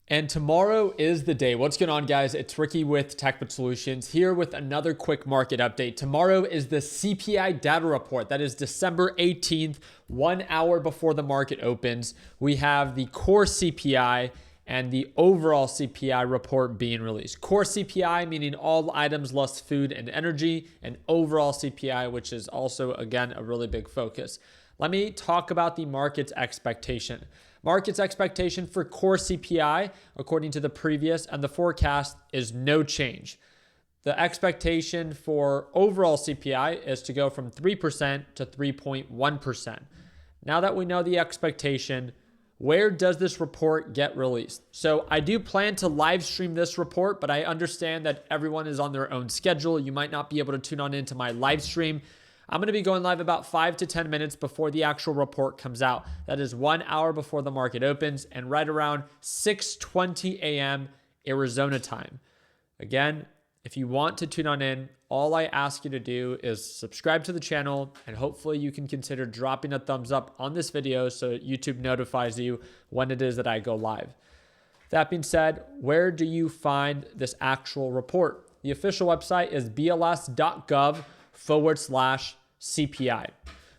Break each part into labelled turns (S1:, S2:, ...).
S1: And tomorrow is the day. What's going on, guys? It's Ricky with TechBit Solutions here with another quick market update. Tomorrow is the CPI data report. That is December 18th, 1 hour before the market opens. We have the core CPI and the overall CPI report being released. Core CPI meaning all items less food and energy, and overall CPI, which is also, again, a really big focus. Let me talk about the market's expectation. Market's expectation for core CPI, according to the previous and the forecast, is no change. The expectation for overall CPI is to go from 3% to 3.1%. Now that we know the expectation, where does this report get released? So I do plan to live stream this report, but I understand that everyone is on their own schedule. You might not be able to tune on into my live stream. I'm going to be going live about 5 to 10 minutes before the actual report comes out. That is 1 hour before the market opens and right around 6:20 a.m. Arizona time. Again, if you want to tune on in, all I ask you to do is subscribe to the channel, and hopefully you can consider dropping a thumbs up on this video so YouTube notifies you when it is that I go live. That being said, where do you find this actual report? The official website is bls.gov/CPI.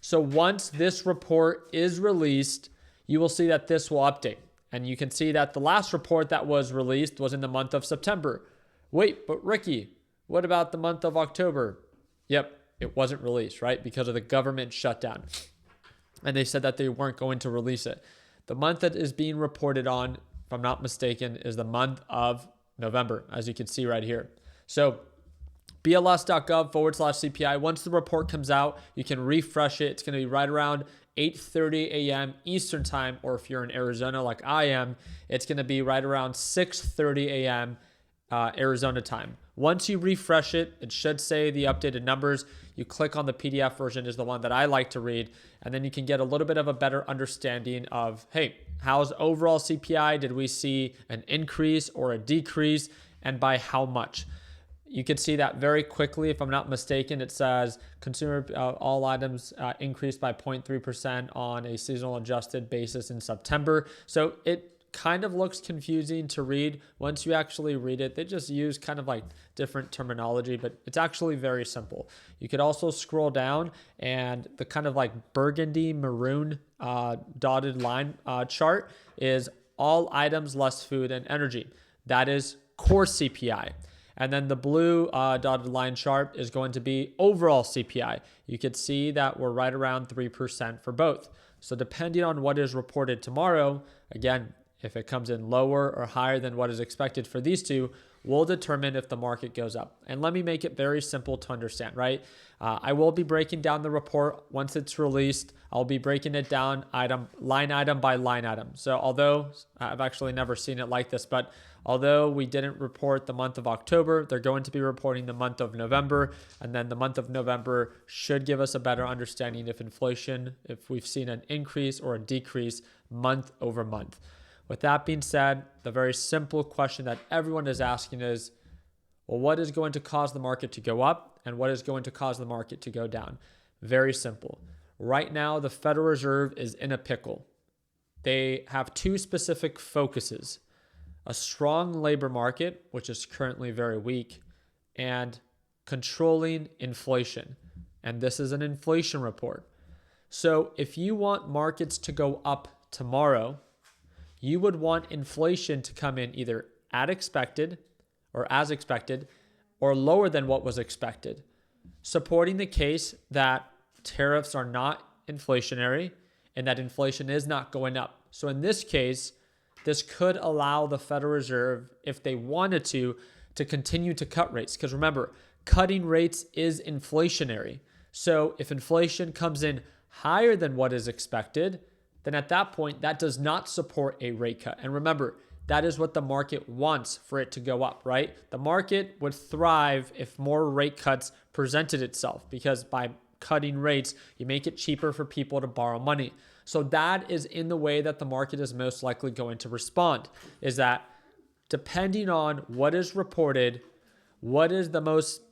S1: So once this report is released, you will see that this will update. And you can see that the last report that was released was in the month of September. Wait, but Ricky, what about the month of October? Yep, it wasn't released, right? Because of the government shutdown. And they said that they weren't going to release it. The month that is being reported on, if I'm not mistaken, is the month of November, as you can see right here. So bls.gov/CPI. Once the report comes out, you can refresh it. It's going to be right around 8:30 a.m. Eastern time, or if you're in Arizona like I am, it's going to be right around 6:30 a.m. Arizona time. Once you refresh it, it should say the updated numbers. You click on the PDF version is the one that I like to read, and then you can get a little bit of a better understanding of, hey, how's overall CPI? Did we see an increase or a decrease, and by how much? You can see that very quickly. If I'm not mistaken, it says consumer all items increased by 0.3% on a seasonal adjusted basis in September. So it kind of looks confusing to read. Once you actually read it, they just use kind of like different terminology, but it's actually very simple. You could also scroll down, and the kind of like burgundy maroon dotted line chart is all items less food and energy. That is core CPI. And then the blue dotted line chart is going to be overall CPI. You could see that we're right around 3% for both. So depending on what is reported tomorrow, again, if it comes in lower or higher than what is expected for these two, will determine if the market goes up. And let me make it very simple to understand, right? I will be breaking down the report once it's released. I'll be breaking it down line item by line item. So although I've actually never seen it like this, but although we didn't report the month of October, they're going to be reporting the month of November. And then the month of November should give us a better understanding if we've seen an increase or a decrease month over month. With that being said, the very simple question that everyone is asking is, well, what is going to cause the market to go up and what is going to cause the market to go down? Very simple. Right now, the Federal Reserve is in a pickle. They have two specific focuses: a strong labor market, which is currently very weak, and controlling inflation. And this is an inflation report. So if you want markets to go up tomorrow, you would want inflation to come in either as expected or lower than what was expected, supporting the case that tariffs are not inflationary and that inflation is not going up. So in this case, this could allow the Federal Reserve, if they wanted to continue to cut rates. Because remember, cutting rates is inflationary. So if inflation comes in higher than what is expected, then at that point, that does not support a rate cut. And remember, that is what the market wants for it to go up, right? The market would thrive if more rate cuts presented itself, because by cutting rates, you make it cheaper for people to borrow money. So that is in the way that the market is most likely going to respond, is that depending on what is reported, what is the most,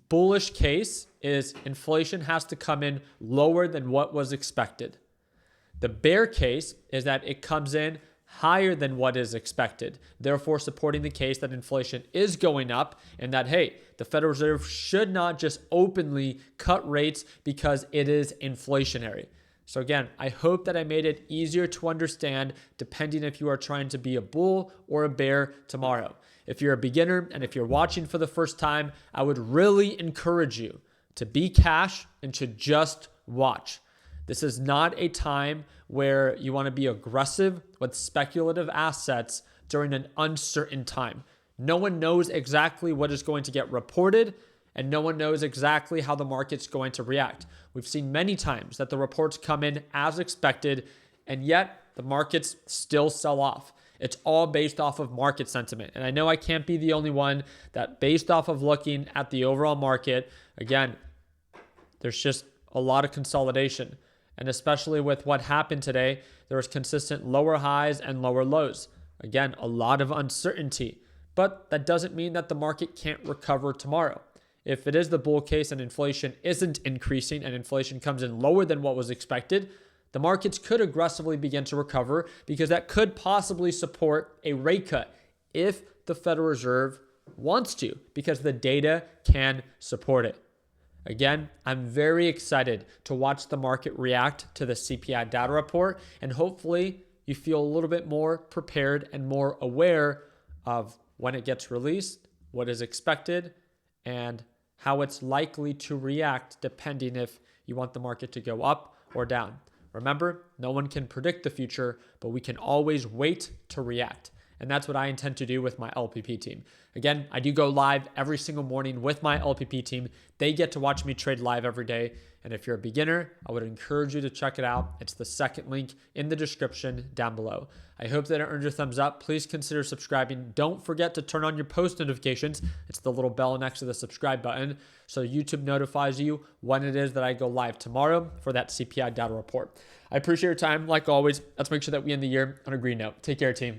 S1: bullish case is inflation has to come in lower than what was expected. The bear case is that it comes in higher than what is expected, therefore supporting the case that inflation is going up and that, hey, the Federal Reserve should not just openly cut rates because it is inflationary. So again, I hope that I made it easier to understand depending if you are trying to be a bull or a bear tomorrow. If you're a beginner and if you're watching for the first time, I would really encourage you to be cash and to just watch. This is not a time where you want to be aggressive with speculative assets during an uncertain time. No one knows exactly what is going to get reported, and no one knows exactly how the market's going to react. We've seen many times that the reports come in as expected, and yet the markets still sell off. It's all based off of market sentiment. And I know I can't be the only one that, based off of looking at the overall market, again, there's just a lot of consolidation. And especially with what happened today, there was consistent lower highs and lower lows. Again, a lot of uncertainty. But that doesn't mean that the market can't recover tomorrow. If it is the bull case and inflation isn't increasing and inflation comes in lower than what was expected, the markets could aggressively begin to recover because that could possibly support a rate cut if the Federal Reserve wants to, because the data can support it. Again, I'm very excited to watch the market react to the CPI data report, and hopefully you feel a little bit more prepared and more aware of when it gets released, what is expected, and how it's likely to react depending if you want the market to go up or down. Remember, no one can predict the future, but we can always wait to react. And that's what I intend to do with my LPP team. Again, I do go live every single morning with my LPP team. They get to watch me trade live every day. And if you're a beginner, I would encourage you to check it out. It's the second link in the description down below. I hope that it earned your thumbs up. Please consider subscribing. Don't forget to turn on your post notifications. It's the little bell next to the subscribe button, so YouTube notifies you when it is that I go live tomorrow for that CPI data report. I appreciate your time. Like always, let's make sure that we end the year on a green note. Take care, team.